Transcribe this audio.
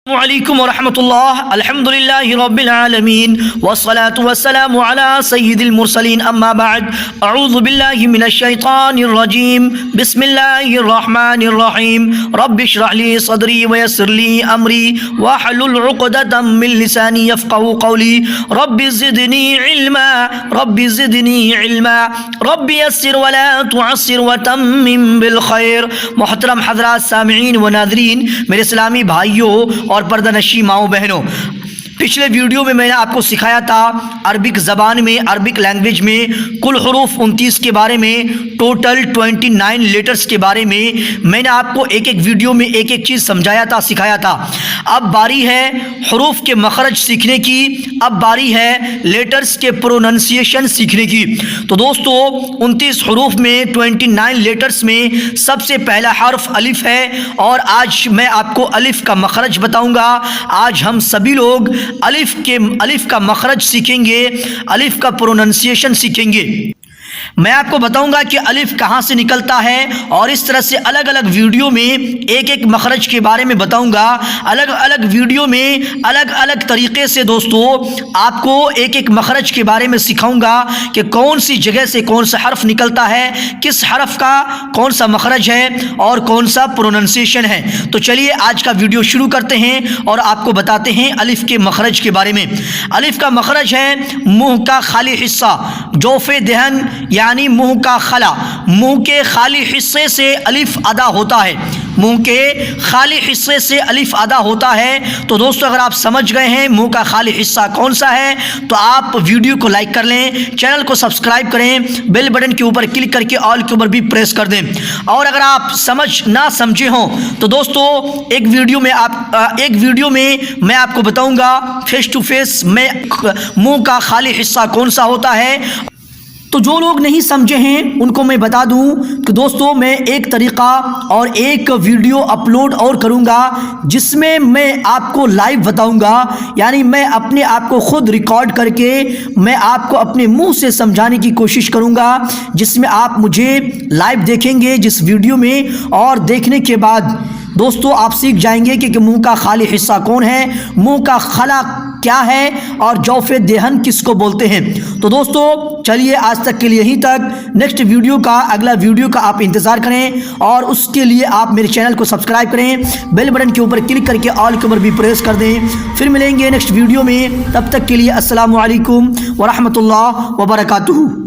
عليكم ورحمة الله. الحمد لله رب العالمين والصلاة والسلام على سيد المرسلين. أما بعد، أعوذ بالله من الشيطان الرجيم. بسم الله الرحمن الرحيم. رب اشرح لي صدري ويسر لي أمري واحلل عقدة من لساني يفقهوا قولي. رب زدني علما رب زدني علما رب يسر ولا تعسر وتمم بالخير. محترم حضرات سامعین و ناظرین، میرے اسلامی بھائیوں اور پردہ نشی ماؤں بہنوں، پچھلے ویڈیو میں نے آپ کو سکھایا تھا عربک زبان میں، عربک لینگویج میں کل حروف 29 کے بارے میں، ٹوٹل 29 لیٹرز کے بارے میں نے آپ کو ایک ویڈیو میں ایک چیز سمجھایا تھا، سکھایا تھا. اب باری ہے حروف کے مخرج سیکھنے کی، اب باری ہے لیٹرز کے پروننسیشن سیکھنے کی. تو دوستو 29 حروف میں 29 لیٹرز میں سب سے پہلا حرف الف ہے، اور آج میں آپ کو الف کا مخرج بتاؤں گا. آج ہم سبھی لوگ الف کا مخرج سیکھیں گے، الف کا پروننسیشن سیکھیں گے. میں آپ کو بتاؤں گا کہ الف کہاں سے نکلتا ہے، اور اس طرح سے الگ الگ ویڈیو میں ایک مخرج کے بارے میں بتاؤں گا. الگ الگ ویڈیو میں الگ الگ طریقے سے دوستو آپ کو ایک مخرج کے بارے میں سکھاؤں گا کہ کون سی جگہ سے کون سا حرف نکلتا ہے، کس حرف کا کون سا مخرج ہے اور کون سا پروننسیشن ہے. تو چلیے آج کا ویڈیو شروع کرتے ہیں اور آپ کو بتاتے ہیں الف کے مخرج کے بارے میں. الف کا مخرج ہے منہ کا خالی حصہ، جوف دہن یعنی منہ کا خلا. منہ کے خالی حصے سے الف ادا ہوتا ہے، منہ کے خالی حصے سے الف ادا ہوتا ہے. تو دوستو اگر آپ سمجھ گئے ہیں منہ کا خالی حصہ کون سا ہے تو آپ ویڈیو کو لائک کر لیں، چینل کو سبسکرائب کریں، بیل بٹن کے اوپر کلک کر کے آل کے اوپر بھی پریس کر دیں. اور اگر آپ نہ سمجھے ہوں تو دوستو ایک ویڈیو میں میں آپ کو بتاؤں گا فیس ٹو فیس میں منہ کا خالی حصہ کون سا ہوتا ہے. تو جو لوگ نہیں سمجھے ہیں ان کو میں بتا دوں کہ دوستو میں ایک طریقہ اور ایک ویڈیو اپلوڈ اور کروں گا جس میں میں آپ کو لائیو بتاؤں گا، یعنی میں اپنے آپ کو خود ریکارڈ کر کے میں آپ کو اپنے منہ سے سمجھانے کی کوشش کروں گا، جس میں آپ مجھے لائیو دیکھیں گے جس ویڈیو میں، اور دیکھنے کے بعد دوستو آپ سیکھ جائیں گے کہ منہ کا خالی حصہ کون ہے، منہ کا خلا کیا ہے، اور جوف دہن کس کو بولتے ہیں. تو دوستو چلیے آج تک کے لیے یہیں تک. نیکسٹ ویڈیو کا اگلا ویڈیو کا آپ انتظار کریں، اور اس کے لیے آپ میرے چینل کو سبسکرائب کریں، بیل بٹن کے اوپر کلک کر کے آل کے اوپر بھی پریس کر دیں. پھر ملیں گے نیکسٹ ویڈیو میں، تب تک کے لیے السلام علیکم ورحمۃ اللہ وبرکاتہ.